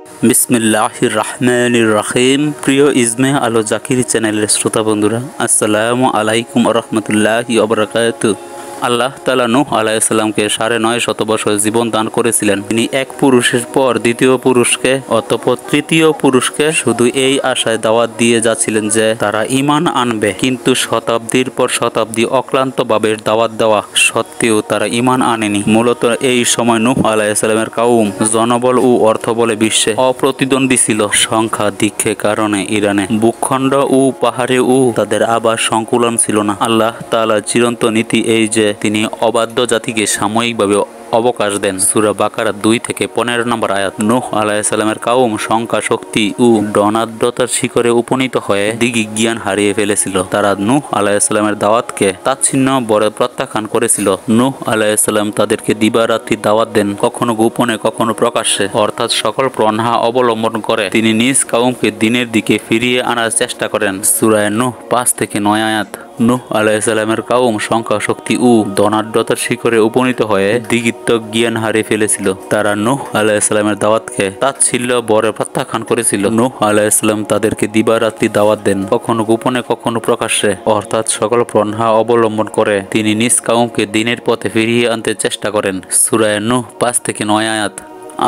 বিসমিল্লাহির রহমানির রহিম। প্রিয় ইজমে আলো জাকির চ্যানেলের শ্রোতা বন্ধুরা, আসসালামু আলাইকুম রহমতুল্লাহি ওয়া বারাকাতুহু। আল্লাহ তাআলা নূহ আলাইহিস সালামকে ৯৫০ বছর জীবন দান করেছিলেন। তিনি এক পুরুষের পর দ্বিতীয় পুরুষকে, অতঃপর তৃতীয় পুরুষকে শুধু এই আশায় দাওয়াত দিয়ে যাচ্ছিলেন যে তারা ঈমান আনবে, কিন্তু শতাব্দীর পর শতাব্দী অক্লান্তভাবে দাওয়াত দেওয়া সত্ত্বেও তারা ঈমান আনেনি। মূলত এই সময় নূহ আলাইহিস সালামের কাউম জনবল ও অর্থবলে বিশ্বে অপ্রতিদ্বন্দ্বী ছিল। সংখ্যা দিক্ষের কারণে ইরানে ভূখণ্ড ও পাহাড়ে ও তাদের আবাস সংকুলন ছিল না। আল্লাহ তাআলার চিরন্তন নীতি এই যে তিনি অবাধ্য জাতিকে সাময়িকভাবে অবকাশ দেন। সূরা বাকারা ২ থেকে ১৫ নম্বর আয়াত। নূহ আলাইহিস সালামের কাউম সংখ্যা, শক্তি ও ডনাদ্রতার শিখরে উপনীত হয়ে দিগি জ্ঞান হারিয়ে ফেলেছিল। তারা নূহ আলাইহিস সালামের দাওয়াতকে তাচ্ছিন্ন বরে প্রত্যাখ্যান করেছিল। নূহ আলাইহিস সালাম তাদেরকে দিবারাত্রি দাওয়াত দেন, কখনো গোপনে কখনো প্রকাশ্যে, অর্থাৎ সকল পন্থা অবলম্বন করে তিনি নিজ কাউমকে দ্বীনের দিকে ফিরিয়ে আনার চেষ্টা করেন। সূরা নূহ ৫ থেকে ৯ আয়াত। নূহ আলাইহিস সালামের কাউম সংখ্যা, শক্তি ও ধনাঢ্যতার শিখরে উপনীত হয়ে দিগিত্ব জ্ঞান হারিয়ে ফেলেছিল। তারা নূহ আলাইহিস সালামের দাওয়াতকে তাচ্ছিল্য বরে প্রত্যাখ্যান করেছিল। নূহ আলাইহিস সালাম তাদেরকে দিবারাত্রি দাওয়াত দেন, কখনো গোপনে কখনো প্রকাশ্যে, অর্থাৎ সকল পন্থা অবলম্বন করে তিনি নিজ কাউমকে দ্বীনের পথে ফিরিয়ে আনতে চেষ্টা করেন। সূরা নূহ ৫ থেকে ৯ আয়াত।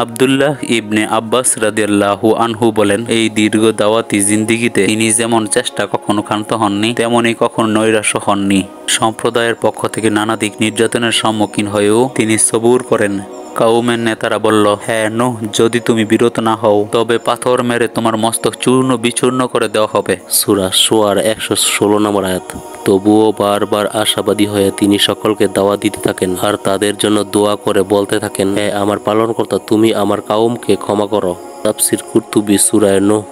আব্দুল্লাহ ইবনে আব্বাস রাদিয়াল্লাহু আনহু বলেন, এই দীর্ঘ দাওয়াতি জিন্দিগিতে তিনি যেমন চেষ্টা কখনো ক্ষান্ত হননি, তেমনি কখনো নৈরাশ্য হননি। সম্প্রদায়ের পক্ষ থেকে নানা দিক নির্যাতনের সম্মুখীন হয়েও তিনি সবুর করেন। কাউমের নেতারা বলল, হ্যাঁ নূহ, যদি তুমি বিরত না হও তবে পাথর মেরে তোমার মস্তক চূর্ণ বিচূর্ণ করে দেওয়া হবে। সূরা শুআরা ১১৬ নম্বর আয়াত। তবুও বারবার আশাবাদী হয়ে তিনি সকলকে দাওয়াত দিতে থাকেন আর তাদের জন্য দোয়া করে বলতে থাকেন, হে আমার পালনকর্তা, তুমি আমার কাউমকে ক্ষমা করো। তাফসীর কুরতুবী সূরা নূহ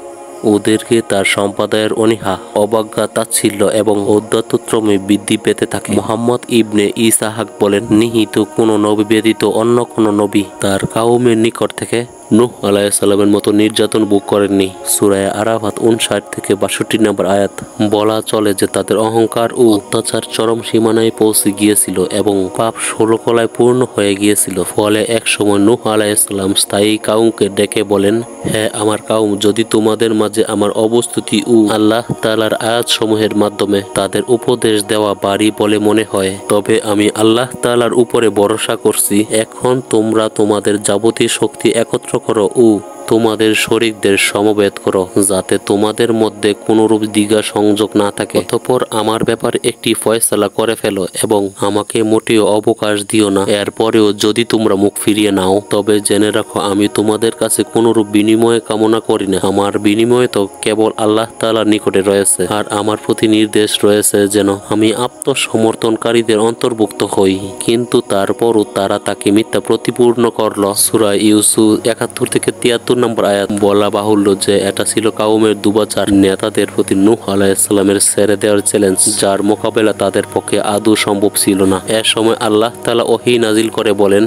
ওদেরকে তার সম্প্রদায়ের অনীহা, অবজ্ঞা, তাচ্ছিল্য এবং ঔদ্ধত্যক্রমে বৃদ্ধি পেতে থাকে। মুহাম্মদ ইবনে ইসহাক বলেন, নিহিত কোনো নবী ব্যতীত অন্য কোনো নবী তার কাউমের নিকট থেকে নূহ আলাইহিস সালামের মতো নির্যাতন ভোগ করেননি। সূরা আরাফাত ৫৯ থেকে ৬২ নম্বর আয়াত। বলা চলে যে তাদের অহংকার ও অত্যাচার চরম সীমানায় পৌঁছে গিয়েছিল এবং পাপ ষোলকলায় পূর্ণ হয়ে গিয়েছিল। ফলে এক সময় নূহ আলাইহিস সালাম স্থায়ী কাউমকে ডেকে বলেন, হ্যাঁ আমার কাউম, যদি তোমাদের মাঝে আমার অবস্তুতি ও আল্লাহ তাআলার আয়াত সমূহের মাধ্যমে তাদের উপদেশ দেওয়া বাড়ি বলে মনে হয়, তবে আমি আল্লাহ তাআলার উপরে ভরসা করছি। এখন তোমরা তোমাদের যাবতীয় শক্তি একত্র করো ও তোমাদের শরীকদের সমবেত করো, যাতে তোমাদের মধ্যে কোনরূপ দ্বিধা সংযোগ না থাকে। অতঃপর আমার ব্যাপারে একটি ফয়সালা করে ফেলো এবং আমাকে মোটেও অবকাশ দিও না। এরপরেও যদি তোমরা মুখ ফিরিয়ে নাও তবে জেনে রাখো আমি তোমাদের কাছে কোনরূপ বিনিময় কামনা করি না। আমার বিনিময় তো কেবল আল্লাহ তাআলার নিকটে রয়েছে, আর আমার প্রতি নির্দেশ রয়েছে যেন আমি আত্মসমর্থনকারীদের অন্তর্ভুক্ত হই। কিন্তু তারপরও তারা তাকে মিথ্যা প্রতিপূর্ণ করল। সূরা ইউসুফ ৭১ থেকে ৭৩ নম্বর আয়াত। বলা বাহুল্য যে এটা ছিল কাউমের দুবাচার নেতাদের প্রতি নূহ আলাইহিস সালামের ছেড়ে দেওয়ার চ্যালেঞ্জ, যার মোকাবেলা তাদের পক্ষে আদৌ সম্ভব ছিল না। এ সময় আল্লাহ তাআলা ওহী নাজিল করে বলেন,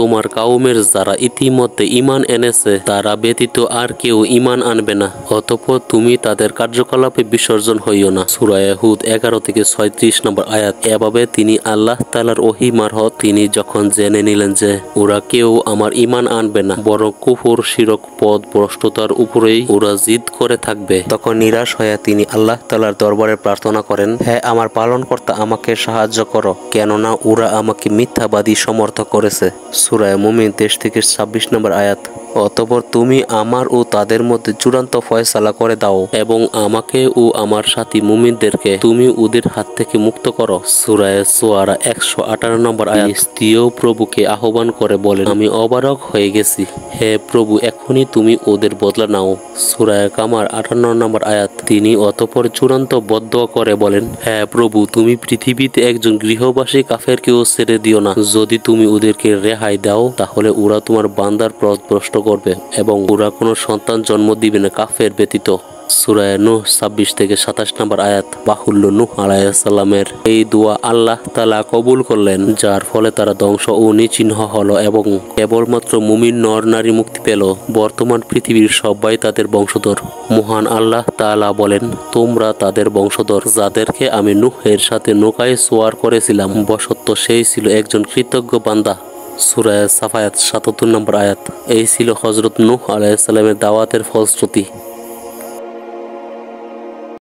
তোমার কাউমের যারা ইতিমধ্যে ঈমান এনেছে তারা ব্যতীত আর কেউ ঈমান আনবে না, অতঃপর তুমি তাদের কার্যকলাপে বিসর্জন হইও না। সূরা হুদ ১১ থেকে ৩৬ নম্বর আয়াত। এভাবে তিনি আল্লাহ তাআলার ওহী মারফত তিনি যখন জেনে নিলেন যে ওরা কেউ আমার ঈমান আনবে না, বরং কুফর, শিরক, পথ ভ্রষ্টতার উপরেই ওরা জিদ করে থাকবে, তখন নিরাশ হয়ে তিনি আল্লাহ তাআলার দরবারে প্রার্থনা করেন, হ্যাঁ আমার পালনকর্তা, আমাকে সাহায্য করো, কেননা ওরা আমাকে মিথ্যাবাদী সমর্থন করেছে। সূরা মুমিন ২৩ থেকে ২৬ নম্বর আয়াত। অতঃপর তুমি আমার ও তাদের মধ্যে চূড়ান্ত ফয়সালা করে দাও এবং আমাকে ও আমার সাথী মুমিনদেরকে তুমি ওদের হাত থেকে মুক্ত করো। সূরা শুআরা ১৫৮ নম্বর আয়াত। স্ত্রীও প্রভুকে আহ্বান করে বলেন, আমি অবাক হয়ে গেছি, হে প্রভু, এখনই তুমি ওদের বদলা নাও। সূরা কামার ৫৮ নম্বর আয়াত। তিনি অতঃপর চূড়ান্ত বদদোয়া করে বলেন, হ্যাঁ প্রভু, তুমি পৃথিবীতে একজন গৃহবাসী কাফেরকেও ছেড়ে দিও না। যদি তুমি ওদেরকে রেহাই দাও তাহলে ওরা তোমার বান্দার পথ ভ্রষ্ট করবে এবং ওরা কোনো সন্তান জন্ম দিবে না কাফের ব্যতীত। সূরা নূহ ২৬ থেকে ২৭ নম্বর আয়াত। বাহুল্য নূহ আলাইহিস সালামের এই দোয়া আল্লাহ তাআলা কবুল করলেন, যার ফলে তারা ধ্বংস ও নিচিহ্ন হলো এবং কেবলমাত্র মুমিন নর নারী মুক্তি পেল। বর্তমান পৃথিবীর সবাই তাদের বংশধর। মহান আল্লাহ তাআলা বলেন, তোমরা তাদের বংশধর, যাদেরকে আমি নূহের সাথে নৌকায় সওয়ার করেছিলাম, বশত সেই ছিল একজন কৃতজ্ঞ বান্দা। সূরা সাফায়াত ৭৭ নম্বর আয়াত। এই ছিল হযরত নূহ আলাইহিস সালামের দাওয়াতের ফলশ্রুতি।